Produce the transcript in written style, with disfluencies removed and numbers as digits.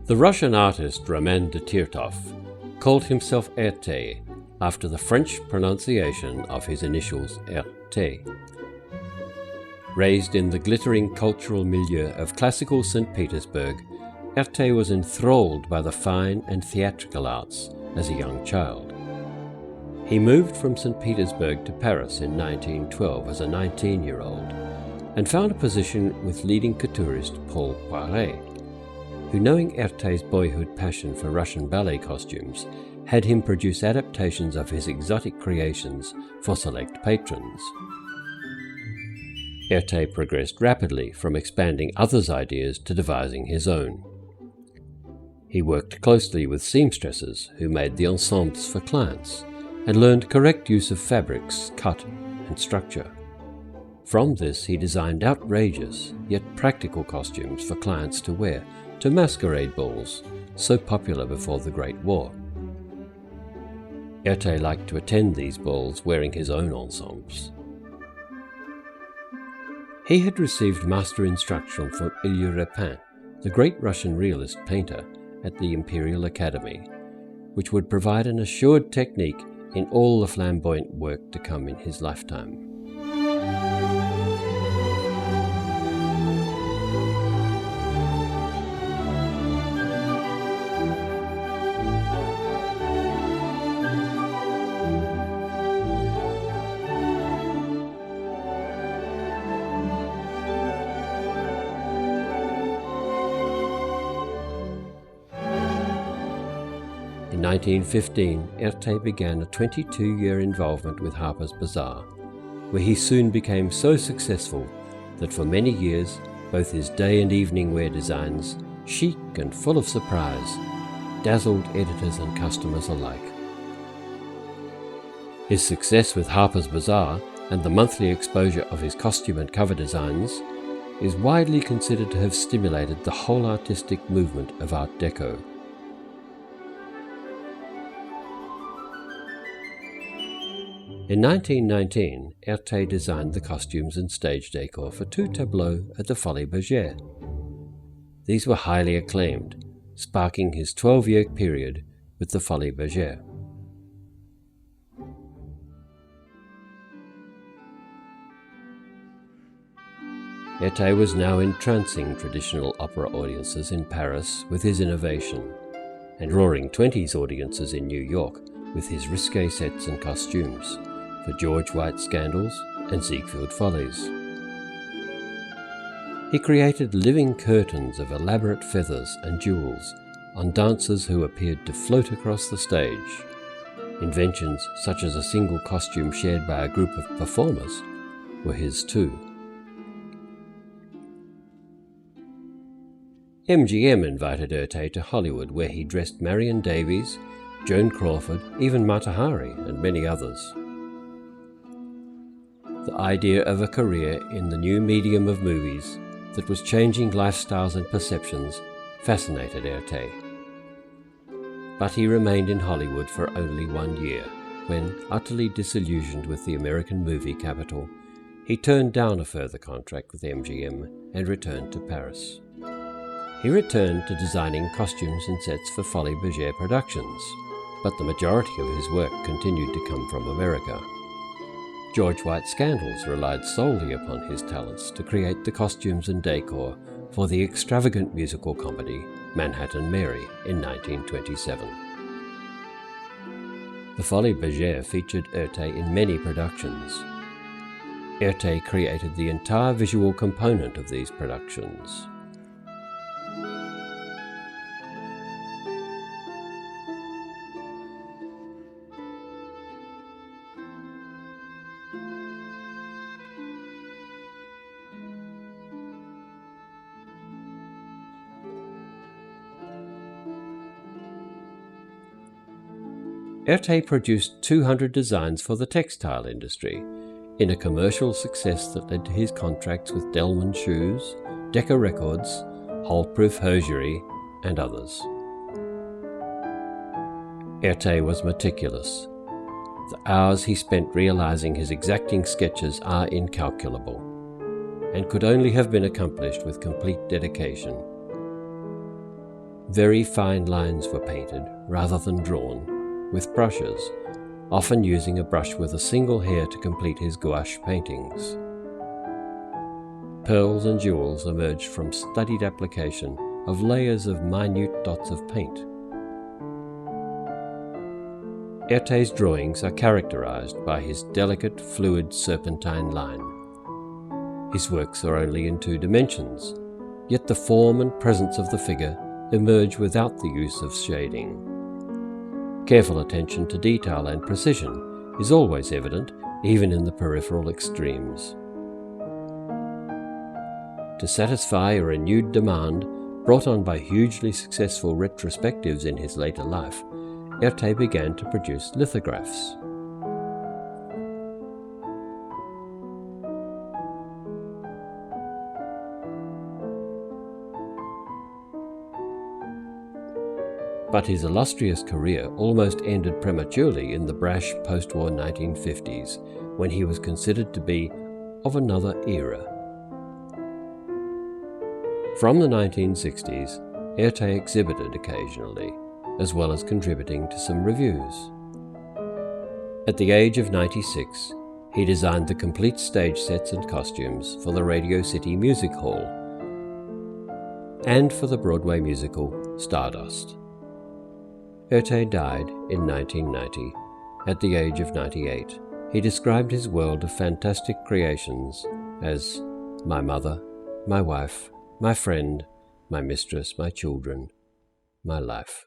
The Russian artist Roman de Tirtov called himself Erte after the French pronunciation of his initials Erte. Raised in the glittering cultural milieu of classical St. Petersburg, Erte was enthralled by the fine and theatrical arts as a young child. He moved from St. Petersburg to Paris in 1912 as a 19-year-old and found a position with leading couturist Paul Poiret, who, knowing Erte's boyhood passion for Russian ballet costumes, had him produce adaptations of his exotic creations for select patrons. Erte progressed rapidly from expanding others' ideas to devising his own. He worked closely with seamstresses who made the ensembles for clients and learned correct use of fabrics, cut and structure. From this he designed outrageous yet practical costumes for clients to wear to masquerade balls so popular before the Great War. Erte liked to attend these balls wearing his own ensembles. He had received master instruction from Ilya Repin, the great Russian realist painter, at the Imperial Academy, which would provide an assured technique in all the flamboyant work to come in his lifetime. In 1915, Erte began a 22-year involvement with Harper's Bazaar, where he soon became so successful that for many years both his day and evening wear designs, chic and full of surprise, dazzled editors and customers alike. His success with Harper's Bazaar and the monthly exposure of his costume and cover designs is widely considered to have stimulated the whole artistic movement of Art Deco. In 1919, Erte designed the costumes and stage decor for 2 tableaux at the Folies Bergère. These were highly acclaimed, sparking his 12-year period with the Folies Bergère. Erte was now entrancing traditional opera audiences in Paris with his innovation, and roaring 20s audiences in New York with his risque sets and costumes for George White's Scandals and Ziegfeld Follies. He created living curtains of elaborate feathers and jewels on dancers who appeared to float across the stage. Inventions such as a single costume shared by a group of performers were his too. MGM invited Erte to Hollywood, where he dressed Marion Davies, Joan Crawford, even Mata Hari, and many others. The idea of a career in the new medium of movies that was changing lifestyles and perceptions fascinated Erte. But he remained in Hollywood for only 1 year, when, utterly disillusioned with the American movie capital, he turned down a further contract with MGM and returned to Paris. He returned to designing costumes and sets for Folies Bergère productions, but the majority of his work continued to come from America. George White's Scandals relied solely upon his talents to create the costumes and decor for the extravagant musical comedy Manhattan Mary in 1927. The Folies Bergère featured Erte in many productions. Erte created the entire visual component of these productions. Erte produced 200 designs for the textile industry, in a commercial success that led to his contracts with Delman Shoes, Decca Records, Hole-Proof Hosiery, and others. Erte was meticulous. The hours he spent realizing his exacting sketches are incalculable, and could only have been accomplished with complete dedication. Very fine lines were painted, rather than drawn, with brushes, often using a brush with a single hair to complete his gouache paintings. Pearls and jewels emerged from studied application of layers of minute dots of paint. Erte's drawings are characterized by his delicate, fluid serpentine line. His works are only in 2 dimensions, yet the form and presence of the figure emerge without the use of shading. Careful attention to detail and precision is always evident, even in the peripheral extremes. To satisfy a renewed demand brought on by hugely successful retrospectives in his later life, Erte began to produce lithographs. But his illustrious career almost ended prematurely in the brash post-war 1950s, when he was considered to be of another era. From the 1960s, Erte exhibited occasionally, as well as contributing to some reviews. At the age of 96, he designed the complete stage sets and costumes for the Radio City Music Hall and for the Broadway musical Stardust. Erte died in 1990, at the age of 98. He described his world of fantastic creations as my mother, my wife, my friend, my mistress, my children, my life.